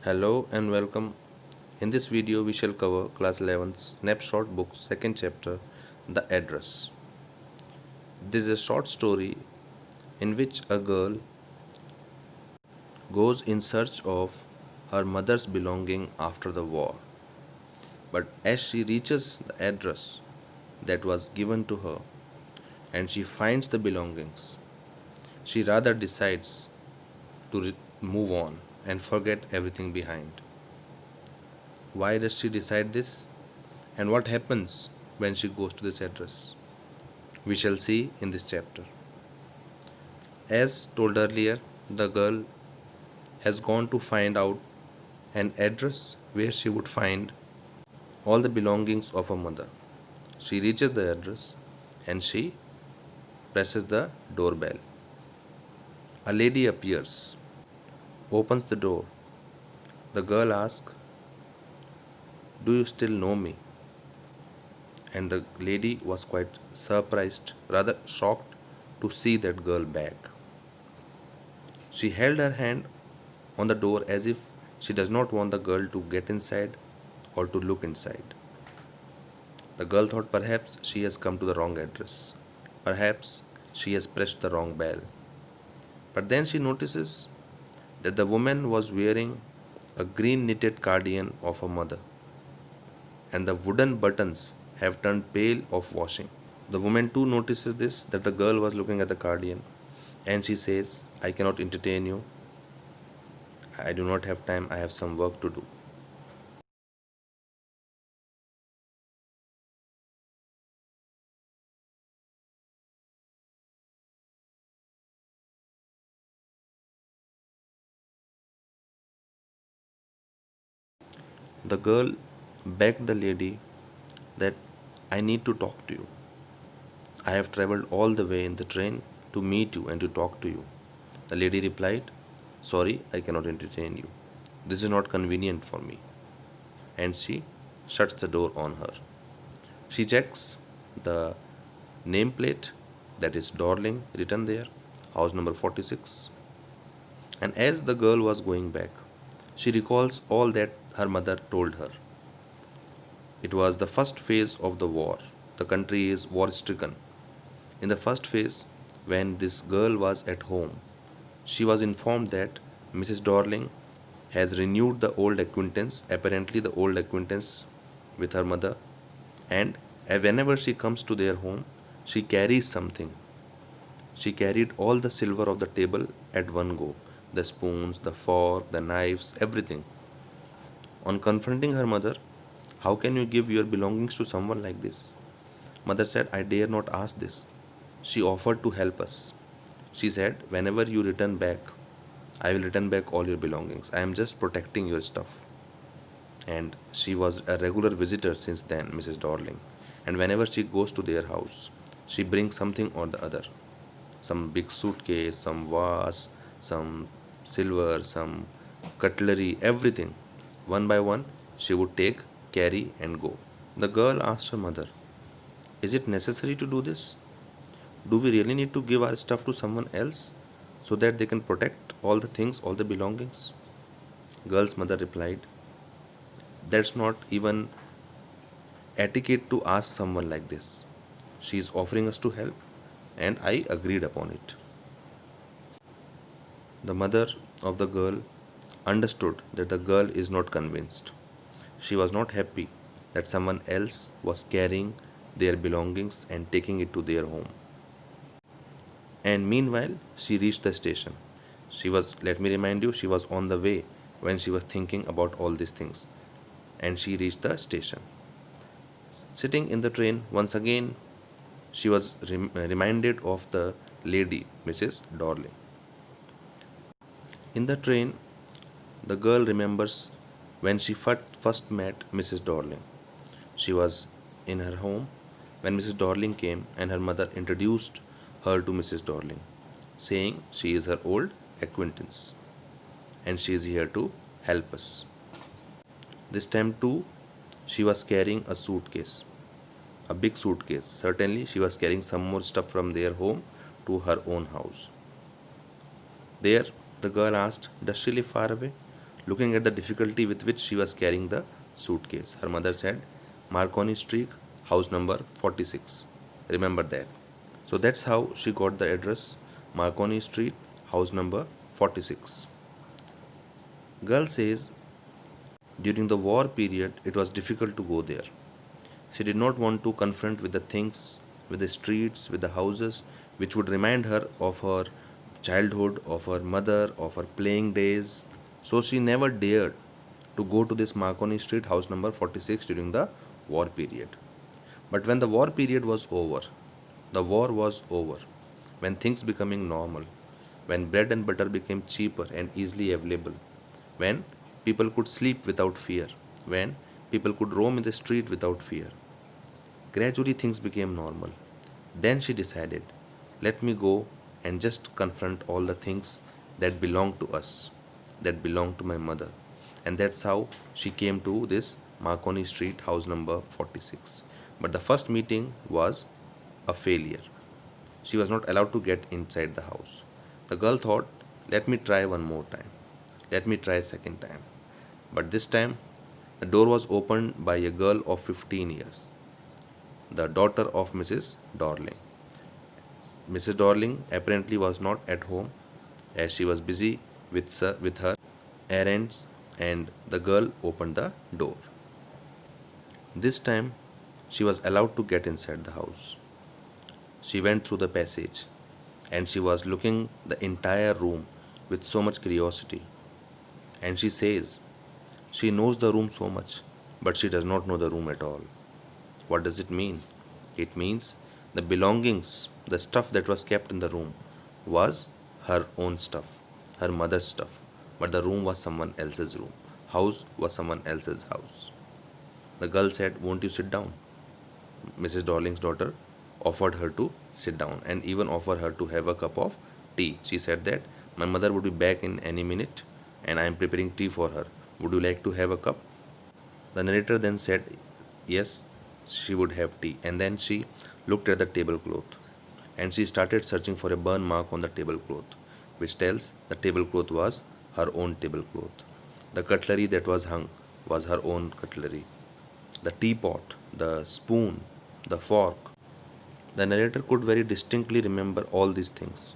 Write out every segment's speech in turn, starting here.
Hello and welcome. In this video, we shall cover Class 11's Snapshot Book, second chapter, The Address. This is a short story in which a girl goes in search of her mother's belonging after the war. But as she reaches the address that was given to her and she finds the belongings, she rather decides to move on and forget everything behind. Why does she decide this? And what happens when she goes to this address? We shall see in this chapter. As told earlier, the girl has gone to find out an address where she would find all the belongings of her mother. She reaches the address and she presses the doorbell. A lady appears, opens the door. The girl asks, "Do you still know me?" And the lady was quite surprised, rather shocked to see that girl back. She held her hand on the door as if she does not want the girl to get inside or to look inside. The girl thought perhaps she has come to the wrong address. Perhaps she has pressed the wrong bell. But then she notices that the woman was wearing a green knitted cardigan of her mother, and the wooden buttons have turned pale of washing. The woman too notices this, that the girl was looking at the cardigan, and she says, "I cannot entertain you. I do not have time. I have some work to do." The girl begged the lady that, "I need to talk to you. I have traveled all the way in the train to meet you and to talk to you." The lady replied, "Sorry, I cannot entertain you. This is not convenient for me." And she shuts the door on her. She checks the nameplate, that is Dorling written there, house number 46. And as the girl was going back, she recalls all that her mother told her. It was the first phase of the war. The country is war stricken. In the first phase, when this girl was at home, she was informed that Mrs. Dorling has renewed the old acquaintance, apparently the old acquaintance with her mother, and whenever she comes to their home, she carries something. She carried all the silver of the table at one go, the spoons, the fork, the knives, everything. On confronting her mother, "How can you give your belongings to someone like this?" Mother said, "I dare not ask this." She offered to help us. She said, "Whenever you return back, I will return back all your belongings. I am just protecting your stuff." And she was a regular visitor since then, Mrs. Dorling. And whenever she goes to their house, she brings something or the other. Some big suitcase, some vase, some silver, some cutlery, everything. One by one, she would take, carry, and go. The girl asked her mother, "Is it necessary to do this? Do we really need to give our stuff to someone else so that they can protect all the things, all the belongings?" Girl's mother replied, "That's not even etiquette to ask someone like this. She is offering us to help, and I agreed upon it." The mother of the girl understood that the girl is not convinced. She was not happy that someone else was carrying their belongings and taking it to their home. And meanwhile, she reached the station. Let me remind you, she was on the way when she was thinking about all these things. And she reached the station. Sitting in the train, once again, she was reminded of the lady, Mrs. Dorling. In the train, the girl remembers when she first met Mrs. Dorling. She was in her home when Mrs. Dorling came and her mother introduced her to Mrs. Dorling, saying she is her old acquaintance and she is here to help us. This time too, she was carrying a suitcase, a big suitcase. Certainly, she was carrying some more stuff from their home to her own house. There, the girl asked, "Does she live far away?" looking at the difficulty with which she was carrying the suitcase. Her mother said, Marconi Street, house number 46. Remember that. So that's how she got the address, Marconi Street, house number 46. Girl says during the war period it was difficult to go there. She did not want to confront with the things, with the streets, with the houses, which would remind her of her childhood, of her mother, of her playing days. So she never dared to go to this Marconi Street, house number 46 during the war period. But when the war period was over, the war was over, when things becoming normal, when bread and butter became cheaper and easily available, when people could sleep without fear, when people could roam in the street without fear. Gradually things became normal. Then she decided, let me go and just confront all the things that belong to us, that belong to my mother. And that's how she came to this Marconi Street, house number 46. But the first meeting was a failure. She was not allowed to get inside the house. The girl thought, let me try one more time. Let me try second time. But this time, the door was opened by a girl of 15 years, the daughter of Mrs. Dorling. Mrs. Dorling apparently was not at home as she was busy with her errands, and the girl opened the door. This time, she was allowed to get inside the house. She went through the passage and she was looking the entire room with so much curiosity. And she says, she knows the room so much, but she does not know the room at all. What does it mean? It means the belongings, the stuff that was kept in the room was her own stuff, her mother's stuff, but the room was someone else's room. House was someone else's house. The girl said, won't you sit down? Mrs. Dorling's daughter offered her to sit down and even offered her to have a cup of tea. She said that my mother would be back in any minute and I am preparing tea for her. Would you like to have a cup? The narrator then said yes, she would have tea, and then she looked at the tablecloth and she started searching for a burn mark on the tablecloth, which tells the tablecloth was her own tablecloth. The cutlery that was hung was her own cutlery. The teapot, the spoon, the fork. The narrator could very distinctly remember all these things,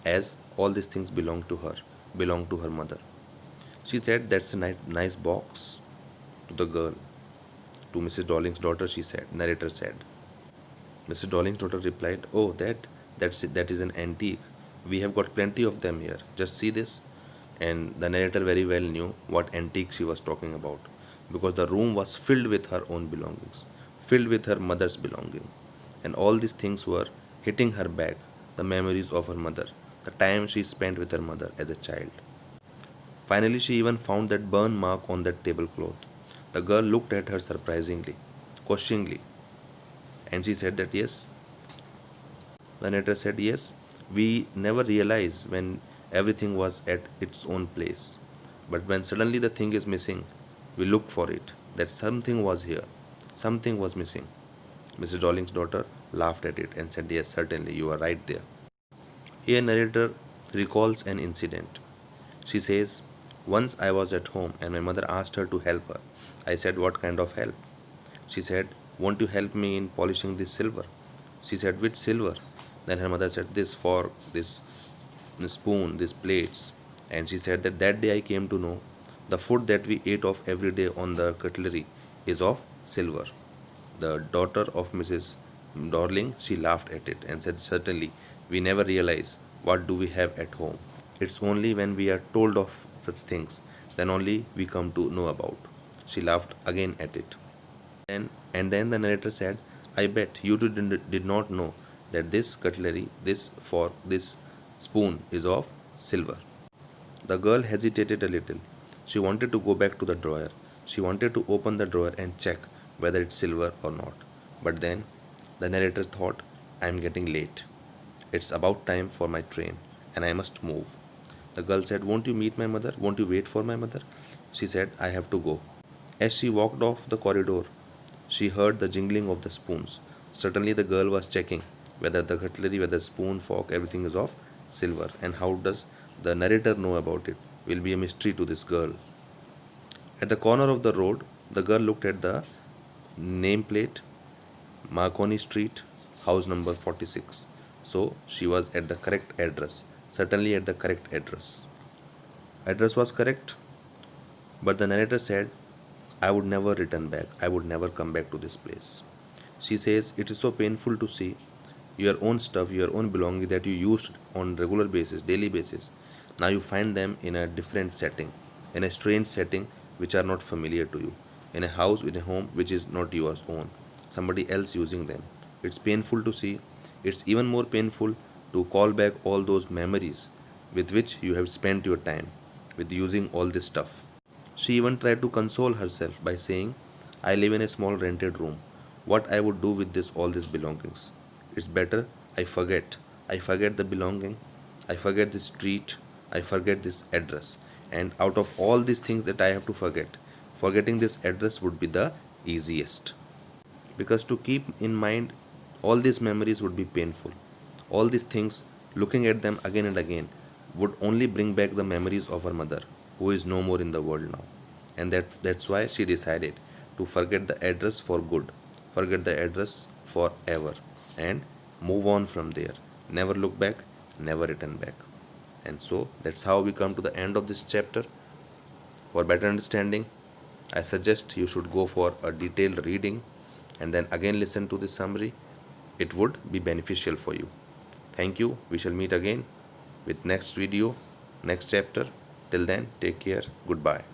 as all these things belonged to her, belonged to her mother. She said, that's a nice box, to the girl. To Mrs. Dorling's daughter, she said, narrator said. Mrs. Dorling's daughter replied, oh, that is an antique. We have got plenty of them here. Just see this. And the narrator very well knew what antique she was talking about, because the room was filled with her own belongings, filled with her mother's belonging. And all these things were hitting her back, the memories of her mother, the time she spent with her mother as a child. Finally, she even found that burn mark on that tablecloth. The girl looked at her surprisingly, questioningly, and she said that yes. The narrator said yes, we never realize when everything was at its own place. But when suddenly the thing is missing, we look for it, that something was here, something was missing. Mrs. Dorling's daughter laughed at it and said, yes, certainly, you are right there. Here, narrator recalls an incident. She says, once I was at home and my mother asked her to help her. I said, what kind of help? She said, won't you help me in polishing this silver? She said, which silver? Then her mother said, this fork, this spoon, these plates. And she said that day I came to know the food that we ate of every day on the cutlery is of silver. The daughter of Mrs. Dorling, she laughed at it and said, certainly, we never realize what do we have at home. It's only when we are told of such things, then only we come to know about. She laughed again at it. And then the narrator said, I bet you did not know that this cutlery, this fork, this spoon is of silver. The girl hesitated a little. She wanted to go back to the drawer. She wanted to open the drawer and check whether it's silver or not. But then the narrator thought, I am getting late. It's about time for my train and I must move. The girl said, won't you meet my mother? Won't you wait for my mother? She said, I have to go. As she walked off the corridor, she heard the jingling of the spoons. Certainly the girl was checking whether the cutlery, whether spoon, fork, everything is of silver. And how does the narrator know about it? Will be a mystery to this girl. At the corner of the road, the girl looked at the nameplate, Marconi Street, house number 46. So she was at the correct address, certainly at the correct address. Address was correct, but the narrator said, I would never return back. I would never come back to this place. She says, it is so painful to see your own stuff, your own belongings that you used on regular basis, daily basis. Now you find them in a different setting, in a strange setting which are not familiar to you, in a house, in a home which is not yours own, somebody else using them. It's painful to see. It's even more painful to call back all those memories with which you have spent your time with using all this stuff. She even tried to console herself by saying, I live in a small rented room. What I would do with this all these belongings? It's better I forget. I forget the belonging. I forget this street. I forget this address. And out of all these things that I have to forget, forgetting this address would be the easiest. Because to keep in mind all these memories would be painful. All these things, looking at them again and again, would only bring back the memories of her mother, who is no more in the world now. And that's why she decided to forget the address for good, forget the address forever, and move on from there. Never look back, never return back. And so that's how we come to the end of this chapter. For better understanding, I suggest you should go for a detailed reading and then again listen to the summary. It would be beneficial for you. Thank you. We shall meet again with next video, next chapter. Till then, take care. Goodbye.